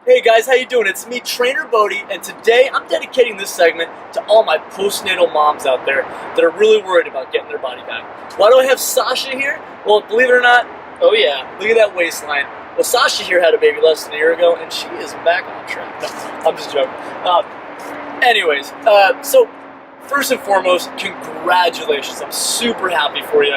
Hey guys, how you doing? It's me, Trainer Bodde, and today I'm dedicating this segment to all my postnatal moms out there that are really worried about getting their body back. Why do I have Sasha here? Well, believe it or not, oh yeah, look at that waistline. Well, Sasha here had a baby less than a year ago, and she is back on track. No, I'm just joking. So first and foremost, congratulations. I'm super happy for you.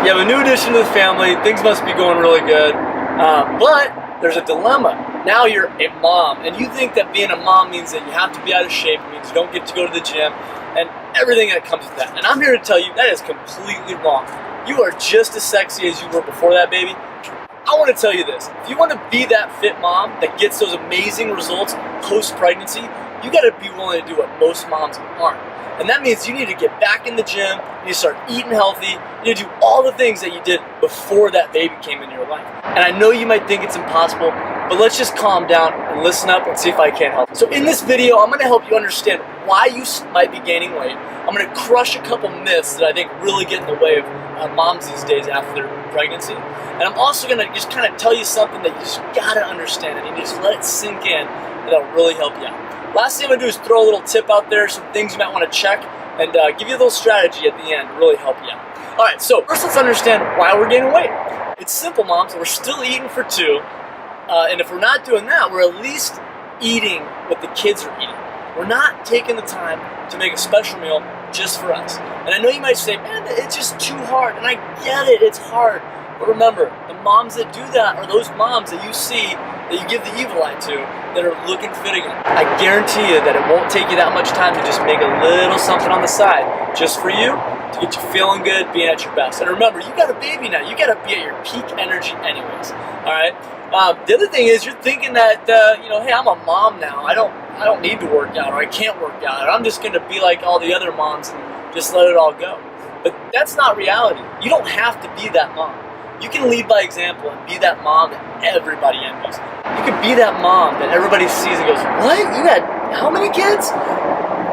You have a new addition to the family. Things must be going really good. But there's a dilemma. Now you're a mom, and you think that being a mom means that you have to be out of shape, it means you don't get to go to the gym, and everything that comes with that. And I'm here to tell you that is completely wrong. You are just as sexy as you were before that baby. I want to tell you this. If you want to be that fit mom that gets those amazing results post-pregnancy, you got to be willing to do what most moms aren't. And that means you need to get back in the gym, you need to start eating healthy, you need to do all the things that you did before that baby came into your life. And I know you might think it's impossible, but let's just calm down and listen up and see if I can help. So in this video, I'm going to help you understand why you might be gaining weight. I'm going to crush a couple myths that I think really get in the way of moms these days after their pregnancy. And I'm also going to just kind of tell you something that you just got to understand, and you just let it sink in, and that'll really help you out. Last thing I'm going to do is throw a little tip out there, some things you might want to check, and give you a little strategy at the end to really help you out. Alright, so first let's understand why we're gaining weight. It's simple, moms. We're still eating for two, and if we're not doing that, we're at least eating what the kids are eating. We're not taking the time to make a special meal just for us. And I know you might say, man, it's just too hard, and I get it, it's hard. But remember, the moms that do that are those moms that you see, that you give the evil eye to, that are looking fit again. I guarantee you that it won't take you that much time to just make a little something on the side, just for you, to get you feeling good, being at your best. And remember, you got a baby now. You got to be at your peak energy anyways. All right. The other thing is, you're thinking that hey, I'm a mom now. I don't need to work out, or I can't work out, or I'm just going to be like all the other moms and just let it all go. But that's not reality. You don't have to be that mom. You can lead by example and be that mom that everybody envies. You can be that mom that everybody sees and goes, what? You got how many kids?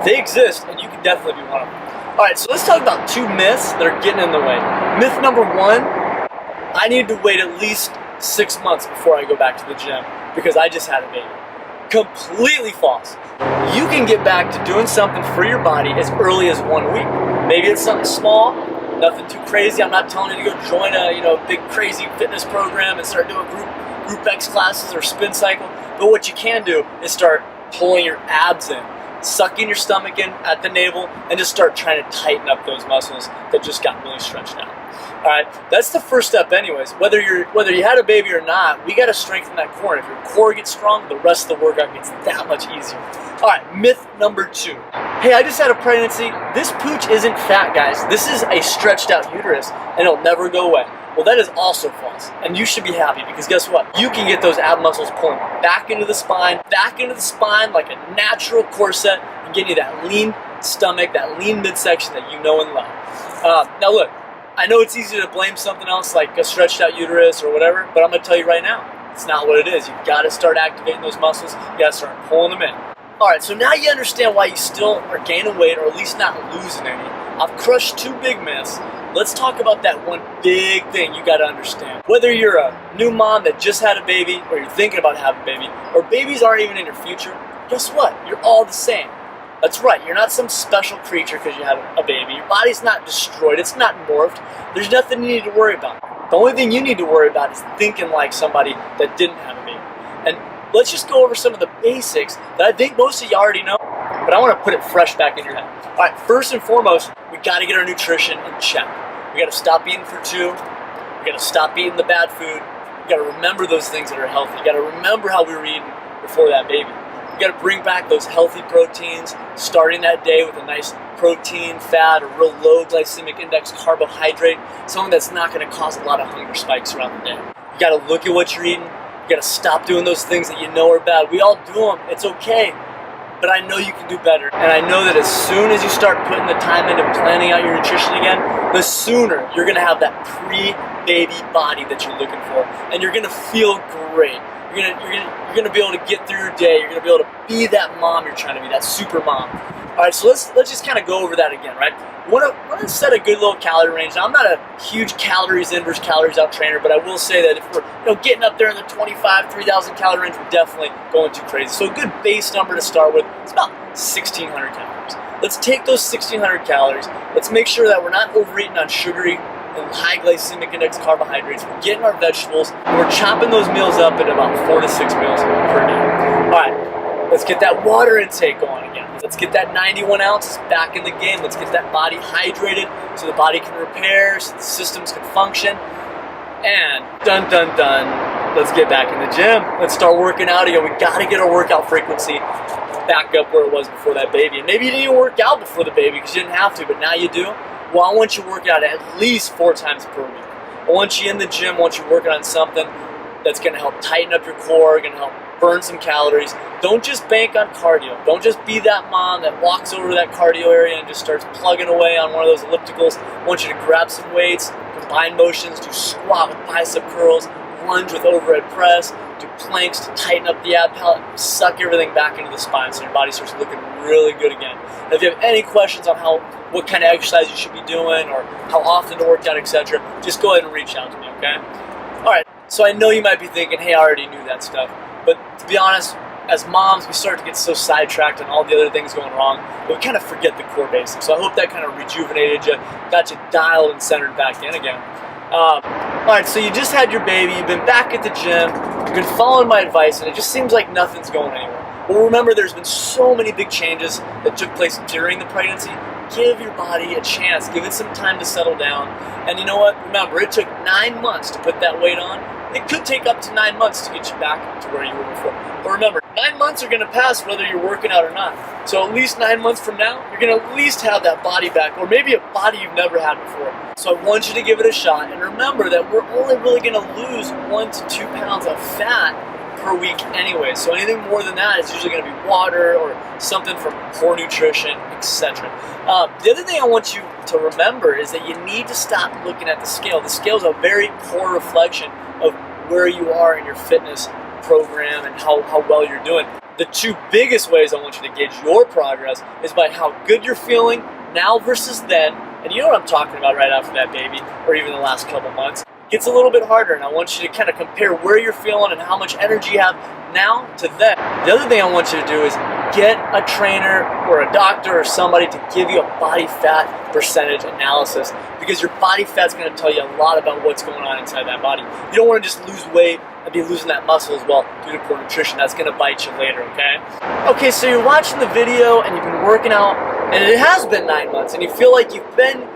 They exist, and you can definitely be one of them. Alright, so let's talk about two myths that are getting in the way. Myth number one, I need to wait at least 6 months before I go back to the gym because I just had a baby. Completely false. You can get back to doing something for your body as early as 1 week. Maybe it's something small, nothing too crazy. I'm not telling you to go join a big crazy fitness program and start doing group X classes or spin cycle. But what you can do is start pulling your abs in, sucking your stomach in at the navel, and just start trying to tighten up those muscles that just got really stretched out. All right, that's the first step anyways. Whether you had a baby or not, we got to strengthen that core. If your core gets strong, the rest of the workout gets that much easier. All right, myth number two. Hey, I just had a pregnancy. This pooch isn't fat, guys. This is a stretched out uterus, and it'll never go away. Well, that is also false, and you should be happy because guess what? You can get those ab muscles pulling back into the spine like a natural corset, and getting you that lean stomach, that lean midsection that you know and love. Now look, I know it's easy to blame something else like a stretched out uterus or whatever, but I'm going to tell you right now, it's not what it is. You've got to start activating those muscles. You got to start pulling them in. Alright, so now you understand why you still are gaining weight, or at least not losing any. I've crushed two big myths. Let's talk about that one big thing you got to understand. Whether you're a new mom that just had a baby, or you're thinking about having a baby, or babies aren't even in your future, guess what? You're all the same. That's right, you're not some special creature because you have a baby. Your body's not destroyed, it's not morphed. There's nothing you need to worry about. The only thing you need to worry about is thinking like somebody that didn't have a baby. And let's just go over some of the basics that I think most of you already know, but I want to put it fresh back in your head. All right, first and foremost, we got to get our nutrition in check. We got to stop eating for two. We got to stop eating the bad food. We got to remember those things that are healthy. You got to remember how we were eating before that baby. We got to bring back those healthy proteins, starting that day with a nice protein, fat, or real low glycemic index carbohydrate, something that's not going to cause a lot of hunger spikes throughout the day. You got to look at what you're eating. You got to stop doing those things that you know are bad. We all do them. It's okay. But I know you can do better. And I know that as soon as you start putting the time into planning out your nutrition again, the sooner you're going to have that pre-baby body that you're looking for. And you're going to feel great. You're gonna be able to get through your day. You're gonna be able to be that mom you're trying to be, that super mom. All right, so let's just kind of go over that again, right? Want to set a good little calorie range. Now, I'm not a huge calories in versus calories out trainer, but I will say that if we're getting up there in the 3,000 calorie range, we're definitely going too crazy. So a good base number to start with is about 1,600 calories. Let's take those 1,600 calories. Let's make sure that we're not overeating on sugary and high glycemic index carbohydrates. We're getting our vegetables, and we're chopping those meals up at about 4 to 6 meals per day. All right, let's get that water intake going again. Let's get that 91 ounces back in the game. Let's get that body hydrated so the body can repair, so the systems can function. And done. Let's get back in the gym. Let's start working out again. We gotta get our workout frequency back up where it was before that baby. And maybe you didn't even work out before the baby because you didn't have to, but now you do. Well, I want you to work out at least 4 times per week. I want you in the gym, I want you working on something that's gonna help tighten up your core, gonna help burn some calories. Don't just bank on cardio. Don't just be that mom that walks over to that cardio area and just starts plugging away on one of those ellipticals. I want you to grab some weights, combine motions, do squat with bicep curls, lunge with overhead press, do planks to tighten up the ab palate, suck everything back into the spine so your body starts looking really good again. And if you have any questions on what kind of exercise you should be doing or how often to work out, etc., just go ahead and reach out to me, okay? All right, so I know you might be thinking, hey, I already knew that stuff. But to be honest, as moms, we start to get so sidetracked on all the other things going wrong that we kind of forget the core basics. So I hope that kind of rejuvenated you, got you dialed and centered back in again. All right, so you just had your baby, you've been back at the gym, you've been following my advice, and it just seems like nothing's going anywhere. Well, remember, there's been so many big changes that took place during the pregnancy. Give your body a chance, give it some time to settle down. And you know what? Remember, it took 9 months to put that weight on. It could take up to 9 months to get you back to where you were before. But remember, 9 months are going to pass whether you're working out or not. So at least 9 months from now, you're going to at least have that body back, or maybe a body you've never had before. So I want you to give it a shot. And remember that we're only really going to lose 1 to 2 pounds of fat per week anyway. So anything more than that is usually going to be water or something from poor nutrition, etc. The other thing I want you to remember is that you need to stop looking at the scale. The scale is a very poor reflection of where you are in your fitness program and how well you're doing. The 2 biggest ways I want you to gauge your progress is by how good you're feeling now versus then. And you know what I'm talking about right after that baby, or even the last couple months. It gets a little bit harder, and I want you to kind of compare where you're feeling and how much energy you have now to then. The other thing I want you to do is get a trainer or a doctor or somebody to give you a body fat percentage analysis, because your body fat's going to tell you a lot about what's going on inside that body. You don't want to just lose weight and be losing that muscle as well due to poor nutrition. That's going to bite you later, okay? Okay, so you're watching the video and you've been working out, and it has been 9 months, and you feel like you've been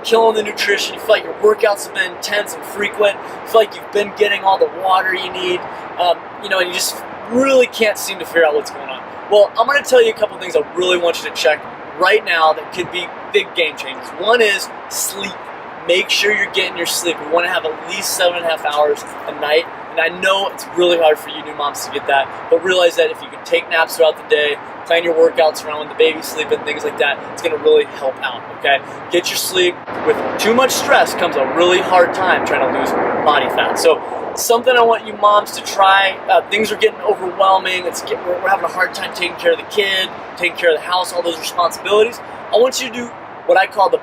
killing the nutrition. You feel like your workouts have been intense and frequent. You feel like you've been getting all the water you need, and you just really can't seem to figure out what's going on. Well, I'm going to tell you a couple things I really want you to check right now that could be big game changers. One is sleep. Make sure you're getting your sleep. We want to have at least 7.5 hours a night. And I know it's really hard for you new moms to get that, but realize that if you can take naps throughout the day, plan your workouts around when the baby's sleeping, things like that, it's going to really help out, okay? Get your sleep. With too much stress comes a really hard time trying to lose body fat. So something I want you moms to try. Things are getting overwhelming. We're having a hard time taking care of the kid, taking care of the house, all those responsibilities. I want you to do what I call the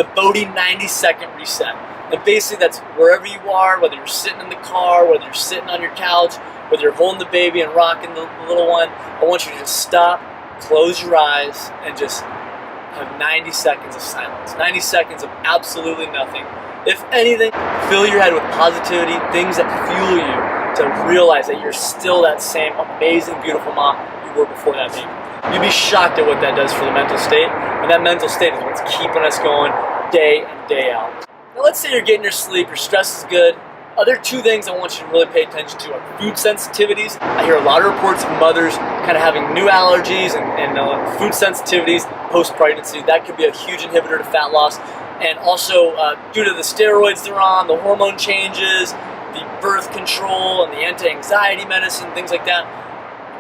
Bodde 90-second reset. And basically that's wherever you are, whether you're sitting in the car, whether you're sitting on your couch, whether you're holding the baby and rocking the little one, I want you to just stop, close your eyes, and just have 90 seconds of silence. 90 seconds of absolutely nothing. If anything, fill your head with positivity, things that fuel you to realize that you're still that same amazing, beautiful mom you were before that baby. You'd be shocked at what that does for the mental state, and that mental state is what's keeping us going day in, day out. Now let's say you're getting your sleep, your stress is good. Other 2 things I want you to really pay attention to are food sensitivities. I hear a lot of reports of mothers kind of having new allergies and food sensitivities post-pregnancy. That could be a huge inhibitor to fat loss. And also due to the steroids they're on, the hormone changes, the birth control, and the anti-anxiety medicine, things like that.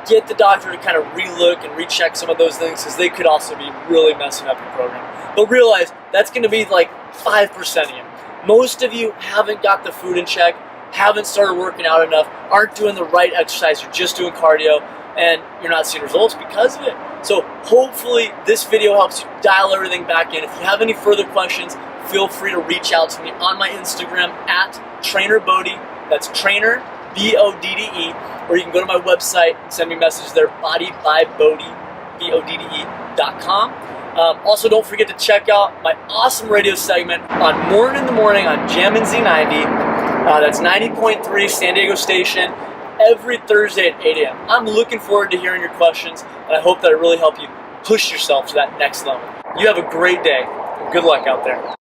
Get the doctor to kind of relook and recheck some of those things, because they could also be really messing up your program. But realize that's going to be like 5% of you. Most of you haven't got the food in check, haven't started working out enough, aren't doing the right exercise, you're just doing cardio. and you're not seeing results because of it. So hopefully this video helps you dial everything back in. If you have any further questions, feel free to reach out to me on my Instagram at Trainer Bodde. That's Trainer, B-O-D-D-E, or you can go to my website and send me a message there, bodybybodde, BODDE.com. Also, don't forget to check out my awesome radio segment on Morning in the Morning on Jammin' Z90. That's 90.3 San Diego station every Thursday at 8 a.m. I'm looking forward to hearing your questions, and I hope that I really help you push yourself to that next level. You have a great day, and good luck out there.